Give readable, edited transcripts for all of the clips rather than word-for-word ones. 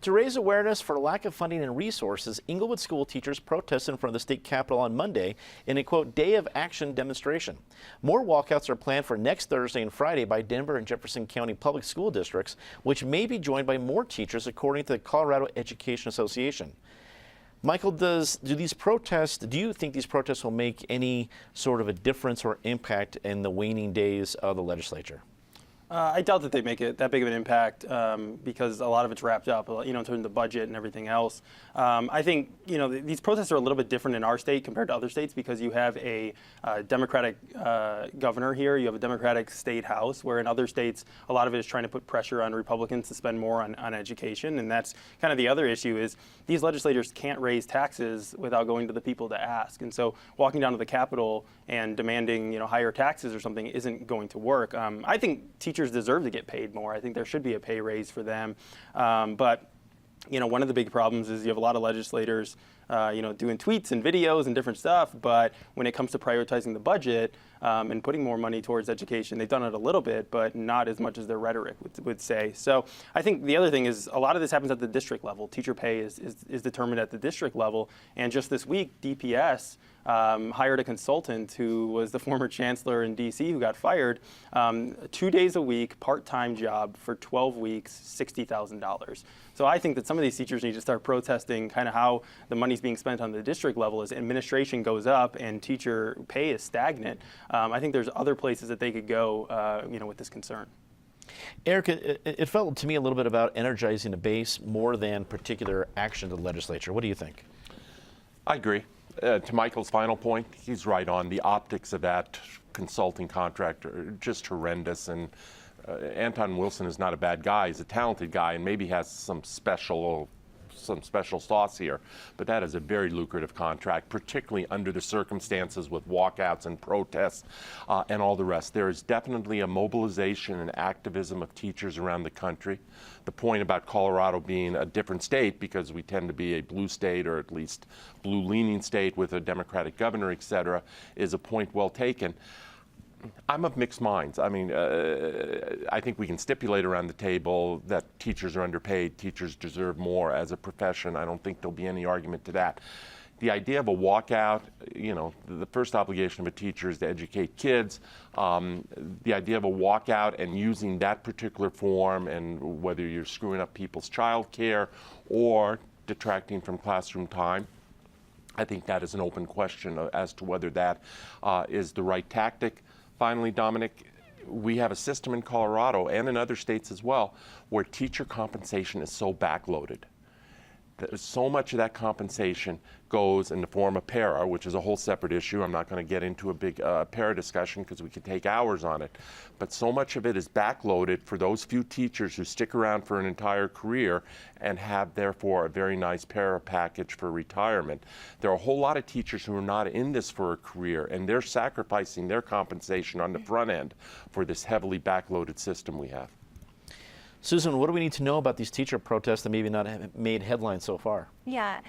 To raise awareness for lack of funding and resources, Inglewood school teachers protested in front of the state capitol on Monday in a, quote, day of action demonstration. More walkouts are planned for next Thursday and Friday by Denver and Jefferson County public school districts, which may be joined by more teachers, according to the Colorado Education Association. Michael, do you think these protests will make any sort of a difference or impact in the waning days of the legislature? I doubt that they make it that big of an impact because a lot of it's wrapped up, in terms of the budget and everything else. I think, these protests are a little bit different in our state compared to other states because you have a Democratic governor here, you have a Democratic state house, where in other states, a lot of it is trying to put pressure on Republicans to spend more on education. And that's kind of the other issue is these legislators can't raise taxes without going to the people to ask. And so walking down to the Capitol and demanding, higher taxes or something isn't going to work. I think teachers deserve to get paid more. I think there should be a pay raise for them. But one of the big problems is you have a lot of legislators, doing tweets and videos and different stuff. But when it comes to prioritizing the budget and putting more money towards education, they've done it a little bit, but not as much as their rhetoric would say. So I think the other thing is a lot of this happens at the district level. Teacher pay is determined at the district level. And just this week, DPS hired a consultant who was the former chancellor in D.C. who got fired, 2 days a week, part-time job for 12 weeks, $60,000. So I think that some of these teachers need to start protesting kind of how the money's being spent on the district level as administration goes up and teacher pay is stagnant. I think there's other places that they could go, with this concern. Eric, it felt to me a little bit about energizing the base more than particular action to the legislature. What do you think? I agree. To Michael's final point, he's right on. The optics of that consulting contract are just horrendous. And Anton Wilson is not a bad guy. He's a talented guy and maybe has some special sauce here. But that is a very lucrative contract, particularly under the circumstances with walkouts and protests and all the rest. There is definitely a mobilization and activism of teachers around the country. The point about Colorado being a different state, because we tend to be a blue state or at least blue-leaning state with a Democratic governor, et cetera, is a point well taken. I'm of mixed minds. I mean, I think we can stipulate around the table that teachers are underpaid, teachers deserve more as a profession. I don't think there'll be any argument to that. The idea of a walkout, the first obligation of a teacher is to educate kids. The idea of a walkout and using that particular form, and whether you're screwing up people's child care or detracting from classroom time, I think that is an open question as to whether that is the right tactic. Finally, Dominic, we have a system in Colorado and in other states as well where teacher compensation is so backloaded. So much of that compensation goes in the form of para, which is a whole separate issue. I'm not going to get into a big para discussion because we could take hours on it. But so much of it is backloaded for those few teachers who stick around for an entire career and have, therefore, a very nice para package for retirement. There are a whole lot of teachers who are not in this for a career, and they're sacrificing their compensation on the front end for this heavily backloaded system we have. Susan, what do we need to know about these teacher protests that maybe not have made headlines so far? Yeah,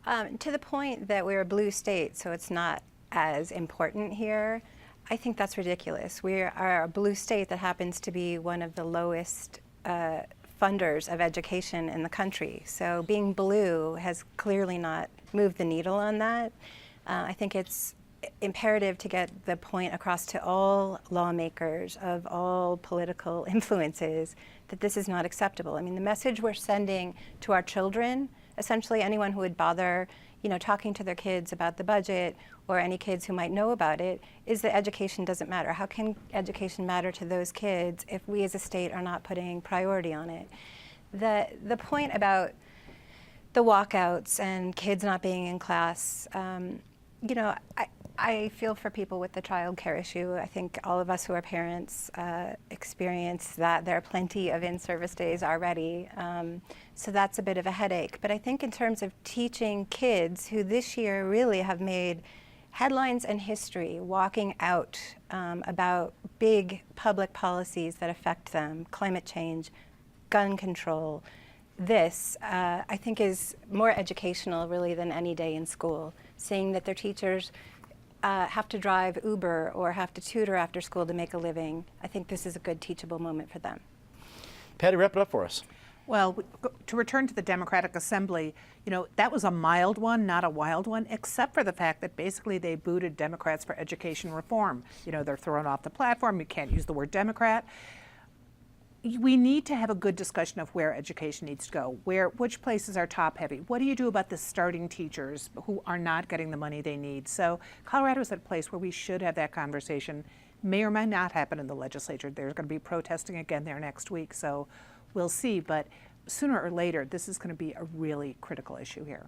to the point that we're a blue state, so it's not as important here, I think that's ridiculous. We are a blue state that happens to be one of the lowest funders of education in the country. So being blue has clearly not moved the needle on that. I think it's imperative to get the point across to all lawmakers of all political influences that this is not acceptable. I mean, the message we're sending to our children, essentially anyone who would bother, talking to their kids about the budget or any kids who might know about it, is that education doesn't matter. How can education matter to those kids if we as a state are not putting priority on it? The point about the walkouts and kids not being in class, I feel for people with the child care issue. I think all of us who are parents experience that. There are plenty of in-service days already, so that's a bit of a headache. But I think in terms of teaching kids who this year really have made headlines and history, walking out about big public policies that affect them, climate change, gun control, this, I think, is more educational really than any day in school, seeing that their teachers have to drive Uber or have to tutor after school to make a living. I think this is a good teachable moment for them. Patty, wrap it up for us. Well, to return to the Democratic Assembly, you know, that was a mild one, not a wild one, except for the fact that basically they booted Democrats for education reform. You know, they're thrown off the platform. You can't use the word Democrat. We need to have a good discussion of where education needs to go, which places are top heavy. What do you do about the starting teachers who are not getting the money they need? So Colorado is at a place where we should have that conversation. May or may not happen in the legislature. There's going to be protesting again there next week, so we'll see. But sooner or later, this is going to be a really critical issue here.